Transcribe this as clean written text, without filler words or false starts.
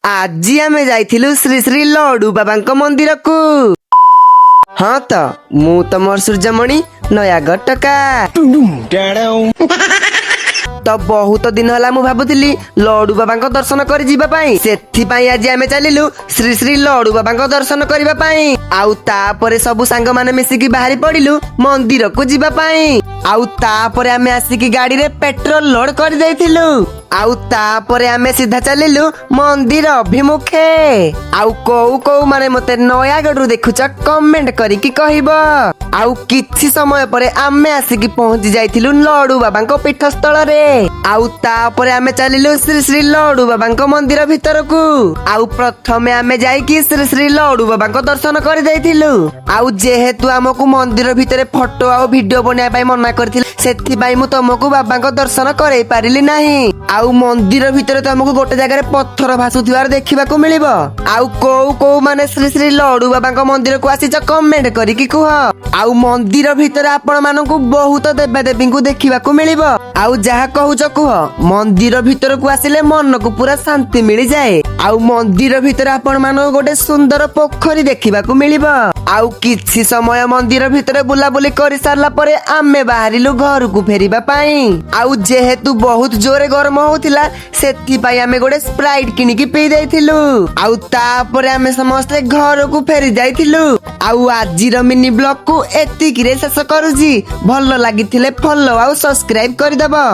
आज आमे जाइथिलु श्री श्री लडू बाबांको मंदिर को। हाँ तो मु तमर सूर्यमणि नयागढ़ टका। तो बहुत दिन हला मु भाबुतिली लडू बाबांको दर्शन करि जिबा पई, सेथि पई आज आमे चलिलु श्री श्री लडू बाबांको दर्शन करिबा पई। आउ तापरे सबु सांग माने मिसिकी बाहरी पडिलु मंदिर को जिबा पई। आउ तापरे आमे आसिकी गाड़ी रे पेट्रोल लोड करि दैथिलु। आउ तापरे आमे सीधा चलिलु मंदिर अभिमुखे। आउ को माने मते नयागढ़ रु देखुच कमेंट करी कि कहिबो। आउ किछि समय परे आमे आसिकी पहुंची जाइथिलु लडू बाबांको पीठस्थल रे। आउ तापरे आमे चलिलु श्री श्री लडू बाबांको मंदिर भितर को। आउ प्रथमे आमे जाइकी श्री श्री लडू बाबांको दर्शन करि दैथिलु। आउ जेहेतु हमकु मंदिर भितरे फोटो आउ वीडियो बनाय पई मना करथिले, सेथि पई मु तमकु बाबांको दर्शन करै पारिली नाही। आउ मंदिर भितर तुमको गोटे जगह पत्थर भासुथिबार देखिबाकू मिलिबो। आउ को माने श्री श्री लडू बाबांको मंदिर को आसीच कमेंट करिकि कुह। आउ मंदिर भितर आपण मानकू बहुत देवदेवी को देखिबाकू मिलिबो। आउ जहा कहूच कुह, मंदिर भितर को आसिले मन को पूरा शांति मिली जाए। आउ मंदिर भितर आपण मानक गोटे सुंदर पोखरी देखिबाकू मिलिबो। आउ किछि समय मंदिर भितर बुलाबुली करि सारला परे आमे बाहरिलु घर को फेरिबा पई। आउ जेहेतु बहुत जोरे गरम होतिला, सेथि पई आमे गोटे स्प्राइट किनिकी पी दैथिलु। आउ तापरे आमे समस्त घर को फेरी जाइथिलु। आउ आजिर मिनी ब्लॉग को एतिकी रे शेष करूजी। भल लागिथिले फॉलो आउ सब्सक्राइब करि दबो।